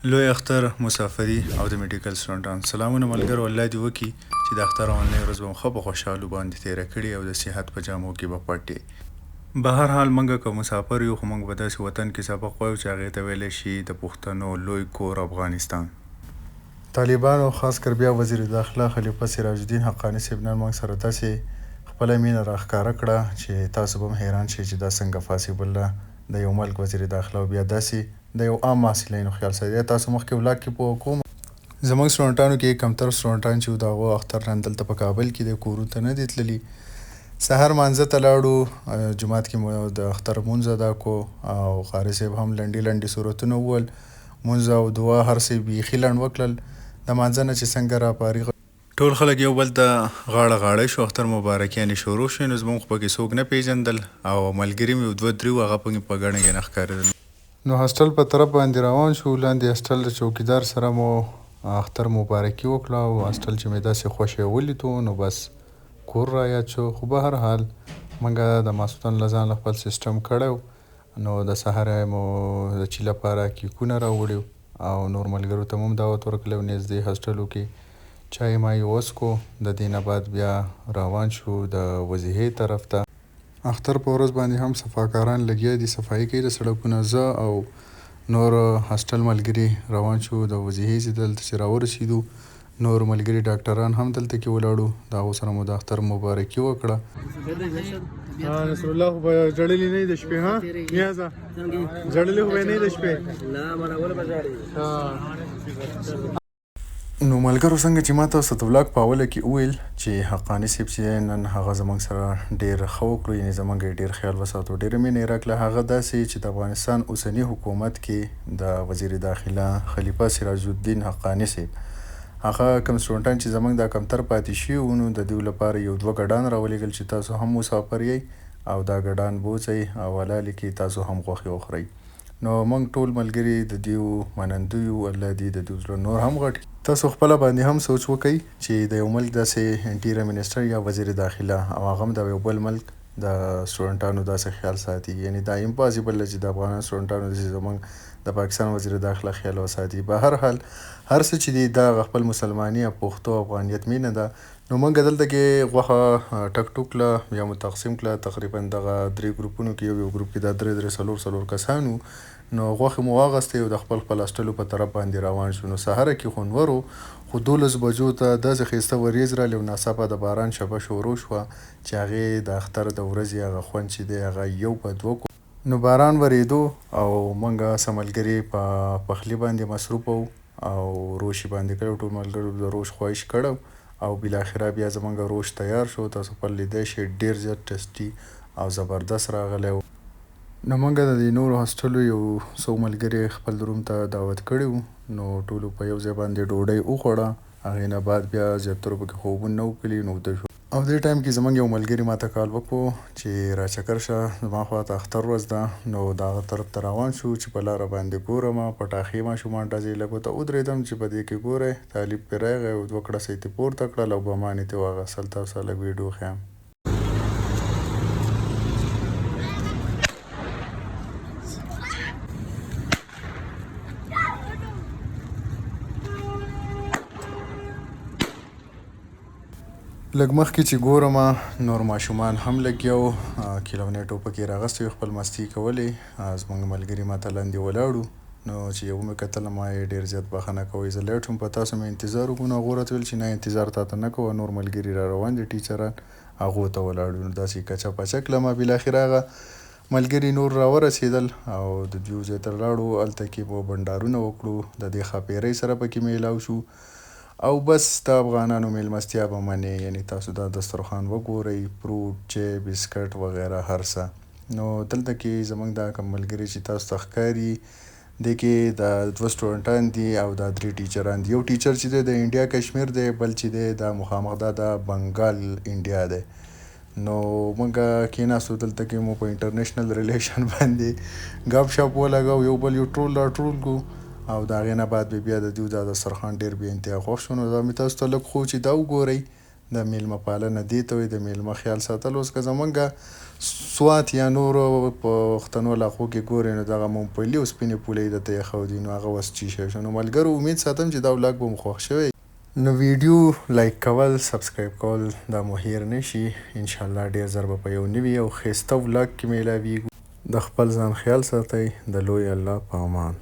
لوی اختر مسافري او د میډیکل سټوډنټان سلامونه ملګرو الله دې وکړي چې د اختر اونۍ ورځ به مو ښه په خوشحالو باندې تېره کړي او د صحت په جامو کې به پټ به هر حال موږ که مسافر یو خو موږ به داسې وطن کې سبق وایو چې هغې ته ویلی شي د پښتنو لوی کور افغانستان. طالبانو خاص کر بیا وزیر داخله خلیفه سراج الدین حقانی صاحب نن موږ سره داسې خپله مینه راښکاره کړه چې تاسو به هم حیران شئ چې دا څنګه پاسیبل ده د یو ملک وزیر داخله او بیا داسې د یو عام محصلینو خیال ساتي. تاسو مخکې ولاګ کې پوه کوم زموږ سټوډنټانو کې کمتر سټوډنټان چې د هغو اختر نن دلته په کابل کې دی کورونو ته نه دي تللي. سهار مانځه ته لاړو، جومات کې مو د اختر مونځ ادا کو او قاري صاحب هم لنډې لنډې صورتونه وویل. مونځ او دعا هر څه بیخي لنډ وکړل. د مانځه نه چې څنګه راپارېغه ټول خلک یو بل ته غاړه غاړی شو. اختر مبارکیانې شروع شوې نو زموږ پکې څوک نه پیژندل او ملګري مې دوه درې وو هغه پکې په ګڼه ګڼه ښکارېدل. نو هاسټل په طرف باندې روان شو. لاندې هاسټل د چوکیدار سره مو اختر مبارکي وکړه او هاسټل چې مې داسې خوښ یې ولیدو نو بس کور را یاد شو. خو به هر حال موږ د ماسخوتن له ځانه خپل سیسټم کړی نو د سهار مو د چي لپاره کیکونه راوړي او نور ملګرو ته مو هم دعوت ورکړی و نږدې هاسټلو کې چای مای وڅکو. د دې نه بعد بیا روان شو د وضحې طرف ته. اختر په ورځ باندې هم صفاکاران لګیا دي، صفایي کوي د سړکونه. زه او نور هاسټل ملګري روان شو د وضحې چې دلته چې راورسېدو نور ملګري ډاکټران هم دلته کې ولاړو، د هغو سره مو د اختر مبارکي وکړه. نصر الله خو به ژړلي نه وي د شپې؟ ها نیازه ژړلي خو به یې نه وي د شپې؟ نو ملګرو څنګه چې ما تاسو ته ولاګ په اوله کې وویل چې حقاني صاحب چې نن هغه زموږ سره ډېر ښه وکړو، یعنې زموږ یې ډېر خیال وساتو، ډېره مینه یې راکړه. هغه داسې چې د افغانستان اوسني حکومت کې د وزیر داخله خلیفه سراج الدین حقاني صاحب هغه کوم سټوډنټان چې زموږ دا کمتر پاتې شوي وو نو د دوی لپاره یو دوه ګډان راولېږل چې تاسو هم مسافر یئ او دا ګډان بوځئ او حلالې کې تاسو هم غوښې وخورئ. نو موږ ټول ملګري د دیو منندوی یو، الله دې د دوی زړه نور هم غټ. تاسو خپله باندې هم سوچ وکئ چې د یو ملک داسې انټیریر منسټر یا وزیر داخله او هغه هم د یو بل ملک د سټوډنټانو داسې خیال ساتي، یعنې دا امپاسیبل ده چې د افغان سټوډنټانو داسې زموږ د پاکستان وزیر داخله خیال وساتي. به هر حال هر څه چې دی دا خپل مسلماني او پښتو افغانیت مینه ده. نو موږ دلته کې غوښه ټک ټوک کړه یا مو تقسیم کړه تقریبا دغه درې ګروپونو کې یو ګروپ کې دا درې څلور کسانو. نو غوښې مو واغستې او د خپل هاسټلو په طرف باندې روان شو. نو سهاره کې خوندور و خو 12 بجو ته داسې ښایسته وریځ راغلې او ناڅاپه د باران شپه شروع شوه چې هغې د اختر د ورځې هغه خوند چې دی هغه یو په دوه کو. نو باران ورېدو او موږ څه ملګري په پخلي باندې مصروف وو او روش یې باندې کړی، ټول ملګرو د روش خواهش کړی او بالاخره بیا زموږ روش تیار شو. تاسو پر لیدی شئ ډېر زیات ټیسټي او زبردست راغلی و. نو موږ د دې نورو هاسټلو یو څو ملګري خپل روم ته دعوت کړي وو نو ټولو په یو ځای باندې ډوډۍ وخوړه. هغې نه بعد بیا زیاترو پکې خوبونه نه وکړي نو وده شو. او دې ټایم کې زموږ یو ملګري ما ته کال وکړو چې راچکر شه زما خوا ته اختر ورځ ده. نو د هغه طرف ته روان شو چې په لاره باندې ګورم پټاخې ماشومان ډزې لږو ته ودرېدم چې په دې کې ګورئ طالب پرې راغی او دوه کړسۍ ترې پورته کړل او بمان یې ترې واخیستل. تاسو سره لږ ویډیو ښیم. لږ مخکې چې ګورم نور ماشومان هم لګیا وو، کیلونې ټوپکې راغستې وې خپل مستي کولې. زموږ ملګري ما ته لاندې ولاړو نو چې یو مې کتل ما یې ډېر زیات بښنه کوئ زه لیټ شوم په تاسو مې انتظار وکړو. نو هغو راته ویل چې نه انتظار تاته نه کوه، نور ملګري را روان دي ټیچران هغو ته ولاړو. نو داسې کچه پچه کړم. بالاخره هغه ملګري نور راورسېدل او د دوی ځای ته لاړو. هلته کې به بنډارونه وکړو، د دې ښاپېرۍ سره پکې میلاو شو او بس د افغانانو میلمستیا به منې، یعنې تاسو دا دسترخوان وګورئ فروټ چای بسکټ وغیره هر څه. نو دلته کې زموږ دا کوم ملګري چې تاسو ته ښکاري دې کې دا دوه سټوډنټان دي او دا درې ټیچران دي. یو ټیچر چې دی د انډیا کشمیر دی، بل چې دی دا مخامخ دا د بنګال انډیا دی. نو موږ کېناستو دلته کې مو په انټرنیشنل ریلیشن باندې ګپ شپ ولګو، یو بل یو ټرول راټرول کړو او د هغې نه بعد بیا د دوی دا دسترخوان ډېر بې انتها خوښ شو. نو دا مې تاسو ته لږ خو چې دا وګورئ د میلمه پالنه دې ته وایي د میلمه خیال ساتل. اوس که زمونږ سوات یا نورو پښتنو علاقو کې ګورئ نو دغه ممپلي او سپینې پولۍ درته ایښودي نو هغه اوس چی شوی شو. نو ملګرو امید ساتم چې دا ولاګ به مو خوښ شوی. نو ویډیو لایک کول سبسکرایب کول دا مو هیر نه شي. انشاءالله ډېر ژر به په یو نوي او ښایسته ولاګ کې میلاویږو. د خپل ځان خیال ساتئ. د لوی الله په امان.